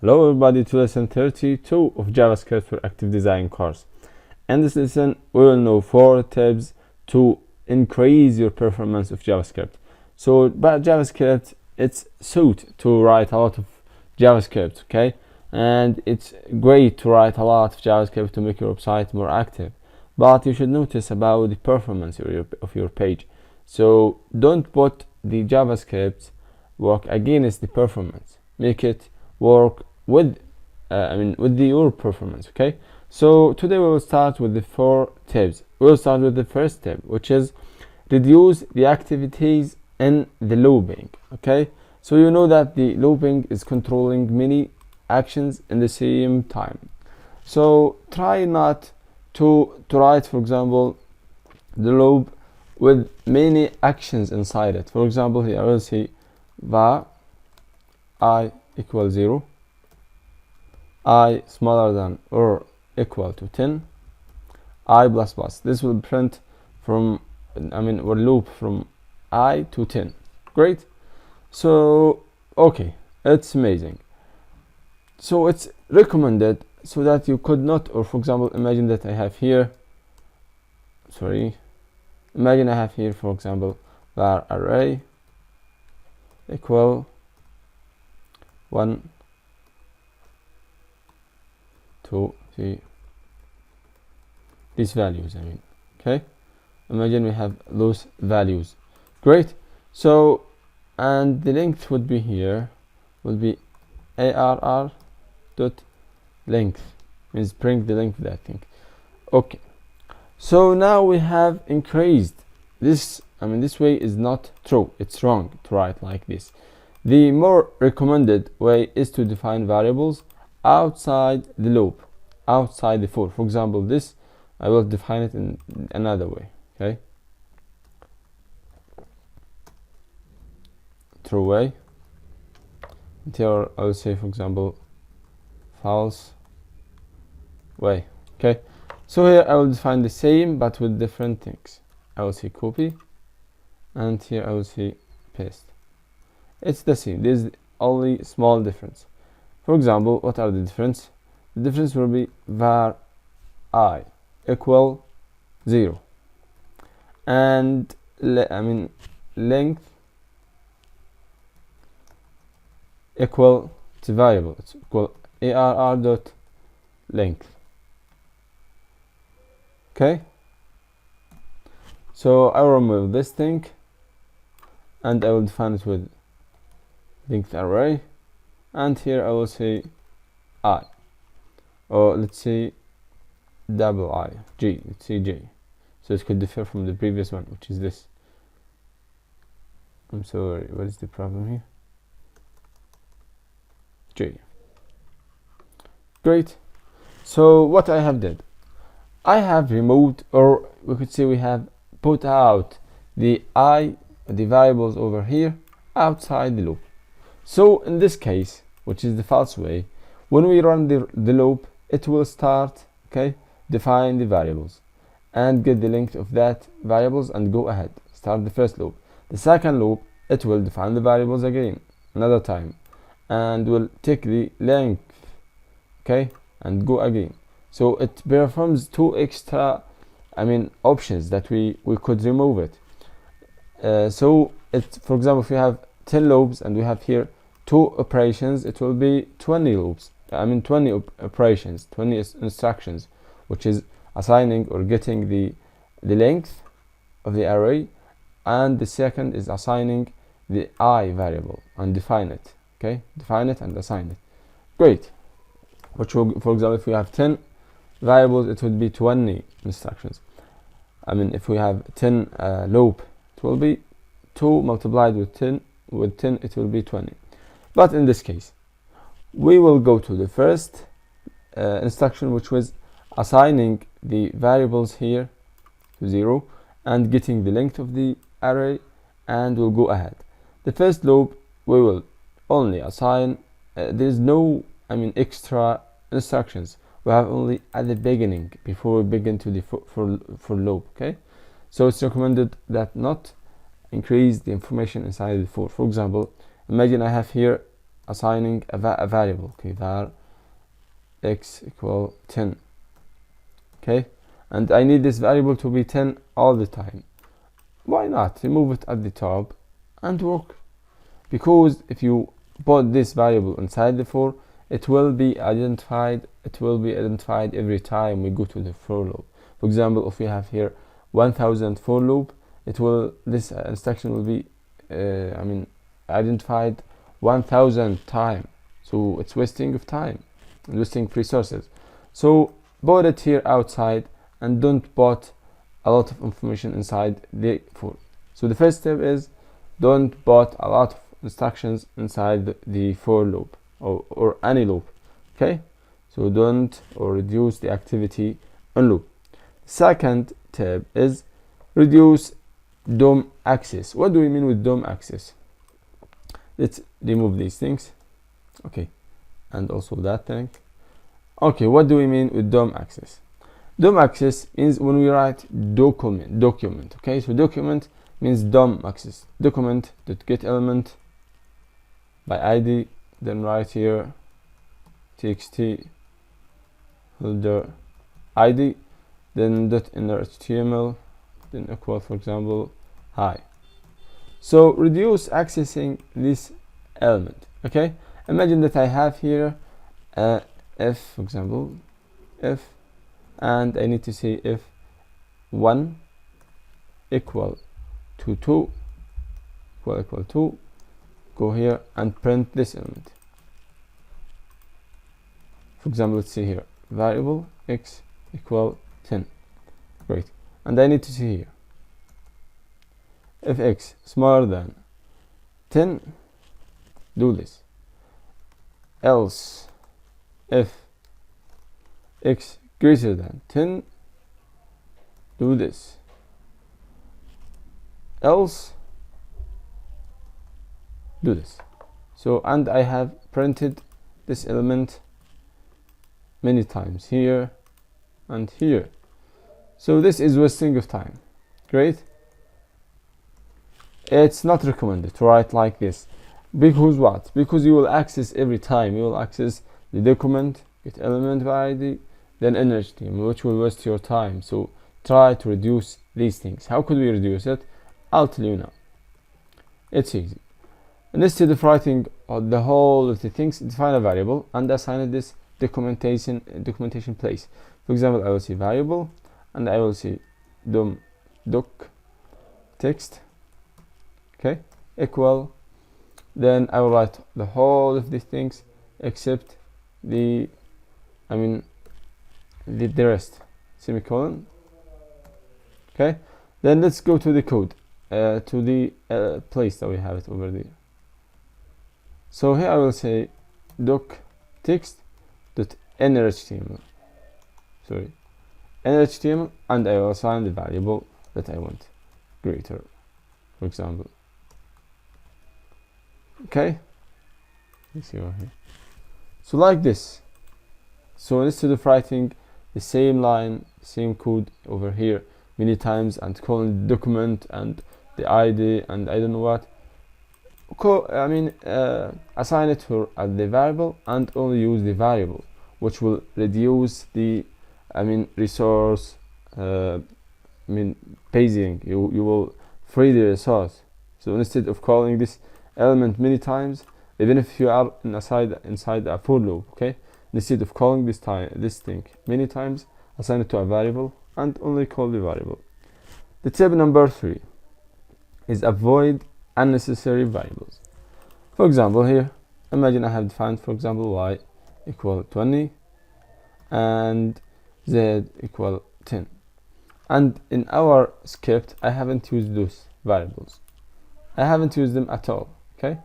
Hello everybody to lesson 32 of JavaScript for Active Design course. In this lesson, we will know 4 tips to increase your performance of JavaScript. So, but JavaScript, it's suit to write a lot of JavaScript, okay? And it's great to write a lot of JavaScript to make your website more active. But you should notice about the performance of your page. So, don't put the JavaScript work against the performance. Make it work with your performance. Okay, so today we will start with the 4 tips. We will start with the first tip, which is reduce the activities in the looping. Okay, so you know that the looping is controlling many actions in the same time, so try not to write, for example, the loop with many actions inside it. For example, here I will say var I equals 0, I smaller than or equal to 10, I plus plus. This will print from, or loop from I to 10. Great. So, okay, it's amazing. So it's recommended so that you could not, or for example, imagine that I have here, imagine I have here, for example, var array equal 1, 2, 3, these values, okay, imagine we have those values. Great. So, and the length would be here, would be arr dot length, means bring the length of that thing. Okay, so now we have increased this. This way is not true, it's wrong to write like this. The more recommended way is to define variables outside the loop, outside the for. For example, this I will define it in another way. Okay, true way. And here I will say, for example, false way. Okay, so here I will define the same but with different things. I will say copy, and here I will say paste. It's the same. There's only small difference. For example, what are the difference? The difference will be var I equal 0, and length equal to variable. It's equal arr dot length. Okay, so I will remove this thing and I will define it with length array, and here I will say I, or let's say double I, G, let's say J, so it could differ from the previous one, which is this. I'm sorry, what is the problem here? J. Great. So what I have did, I have removed, or we could say we have put out the variables over here outside the loop. So in this case, which is the false way, when we run the loop, it will start, okay, define the variables and get the length of that variables and go ahead, start the first loop. The second loop, it will define the variables again another time and will take the length, okay, and go again. So it performs 2 extra options that we could remove it. So it, for example, if we have 10 loops and we have here 2 operations, it will be 20 loops, 20 operations, 20 instructions, which is assigning or getting the length of the array, and the second is assigning the I variable and define it. Okay, define it and assign it. Great. Which will, for example, if we have 10 variables, it would be 20 instructions. If we have 10 loop, it will be 2 multiplied with 10, it will be 20. But in this case, we will go to the first instruction, which was assigning the variables here to 0 and getting the length of the array, and we'll go ahead. The first loop, we will only assign, there's no extra instructions. We have only at the beginning before we begin to the for loop. Okay, so it's recommended that not increase the information inside the for. For example, imagine I have here assigning a variable. Okay, var x equal 10. Okay, and I need this variable to be 10 all the time. Why not remove it at the top and work? Because if you put this variable inside the for, it will be identified every time we go to the for loop. For example, if we have here 1000 for loop, this instruction will be identified 1000 time. So it's wasting of time and wasting resources. So put it here outside and don't put a lot of information inside the for. So the first step is don't put a lot of instructions inside the for loop or any loop. Okay, so don't or reduce the activity on loop. Second tip is reduce DOM access. What do we mean with DOM access? Let's remove these things. Okay, and also that thing. Okay, what do we mean with DOM access? DOM access means when we write document. Okay, so document means DOM access. Document.get element by ID, then right here txt holder ID, then .inner HTML, then equal, for example, hi. So reduce accessing this element. Okay, imagine that I have here if, for example, if, and I need to say if 1 equal to 2 equal to, go here and print this element. For example, let's see here variable x equal 10. Great, and I need to see here if x smaller than 10, do this. Else if x greater than 10, do this. Else do this. So, and I have printed this element many times here and here. So this is wasting of time. Great. It's not recommended to write like this. Because what? Because you will access every time. You will access the document, get element by ID, then HTML, which will waste your time. So try to reduce these things. How could we reduce it? I'll tell you now. It's easy. And instead of writing the whole of the things, define a variable and assign it this documentation place. For example, I will say variable and I will say doc text, okay, equal, then I will write the whole of these things except the rest, semicolon. Okay, then let's go to the code, to the place that we have it over there. So here I will say doc text dot inner HTML, and I will assign the variable that I want, greater, for example. Okay, let's see over here. So like this. So instead of writing the same line, same code over here many times and calling the document and the ID and I don't know what, assign it for the variable and only use the variable, which will reduce the resource pacing. You will free the resource. So instead of calling this element many times, even if you are inside a for loop, okay, instead of calling this thing many times, assign it to a variable and only call the variable. The tip number 3 is avoid unnecessary variables. For example, here imagine I have defined, for example, y equal 20 and z equal 10, and in our script I haven't used those variables. I haven't used them at all. Okay,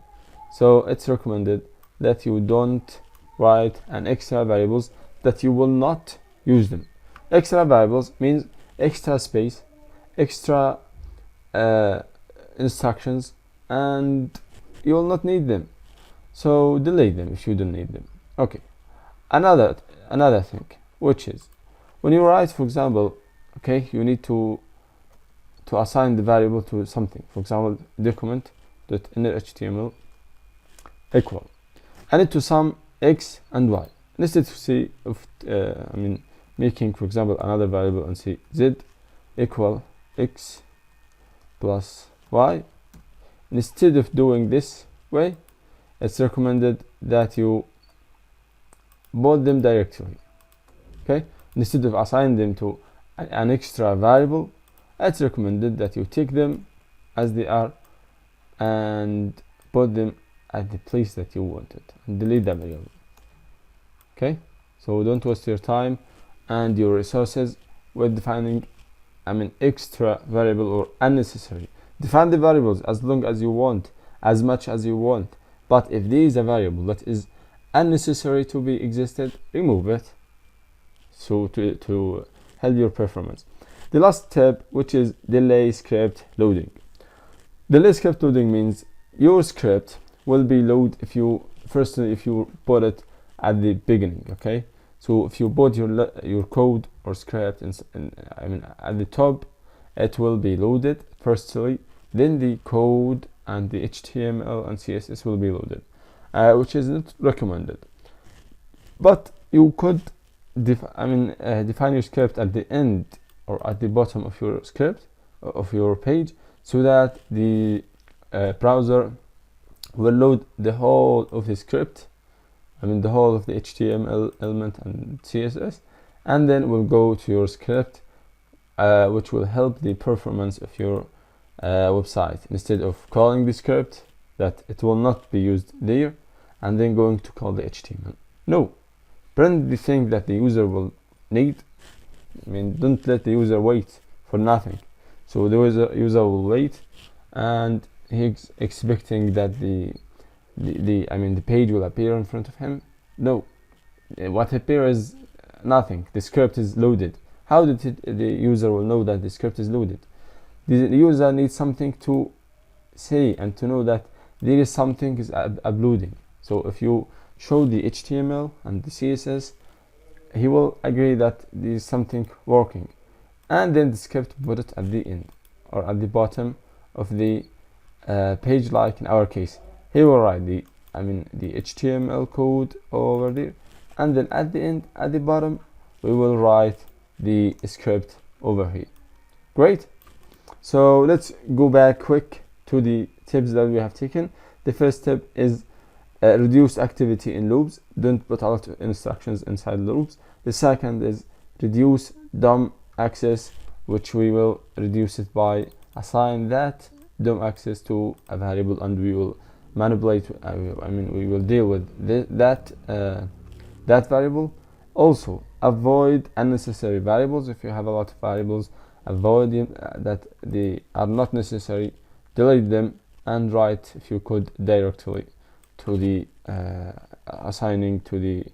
so it's recommended that you don't write an extra variables that you will not use them. Extra variables means extra space, extra instructions, and you will not need them, so delete them if you don't need them. Okay, another thing, which is when you write, for example, okay, you need to assign the variable to something. For example, document.inner HTML equal, I need to sum x and y. Instead of say of making, for example, another variable and say z equal x plus y. Instead of doing this way, it's recommended that you put them directly. Okay, instead of assigning them to an extra variable, it's recommended that you take them as they are and put them at the place that you wanted and delete the variable. Okay, so don't waste your time and your resources with defining extra variable or unnecessary. Define the variables as long as you want, as much as you want, but if there is a variable that is unnecessary to be existed, remove it, so to help your performance. The last step, which is delay script loading. Delay script loading means your script will be loaded if you put it at the beginning. Okay, so if you put your code or script at the top, it will be loaded firstly, then the code and the HTML and CSS will be loaded, which is not recommended. But you could define your script at the end or at the bottom of your script of your page, so that the browser will load the whole of the script, the whole of the HTML element and CSS, and then will go to your script, which will help the performance of your website. Instead of calling the script, that it will not be used there, and then going to call the HTML. No, print the thing that the user will need. Don't let the user wait for nothing. So the user will wait, and he's expecting that the page will appear in front of him. No, what appears is nothing. The script is loaded. How did the user will know that the script is loaded? The user needs something to say and to know that there is something is uploading. So if you show the HTML and the CSS, he will agree that there is something working, and then the script put it at the end or at the bottom of the page. Like in our case, he will write the HTML code over there, and then at the end, at the bottom, we will write the script over here. Great. So let's go back quick to the tips that we have taken. The first tip is reduce activity in loops. Don't put a lot of instructions inside loops. The second is reduce DOM access, which we will reduce it by assign that DOM access to a variable, and we will manipulate. We will deal with that variable. Also, avoid unnecessary variables. If you have a lot of variables, avoid them that they are not necessary. Delete them and write, if you could, directly to the assigning to the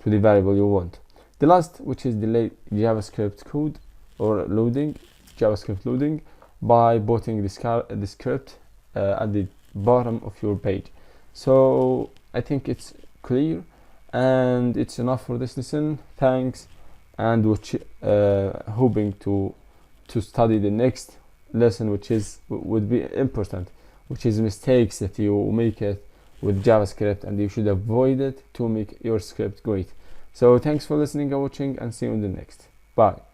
variable you want. The last, which is delay JavaScript code or loading, JavaScript loading, by putting the script at the bottom of your page. So I think it's clear, and it's enough for this lesson. Thanks, and hoping to study the next lesson, which would be important, which is mistakes that you make it with JavaScript, and you should avoid it to make your script great. So thanks for listening and watching, and see you in the next. Bye.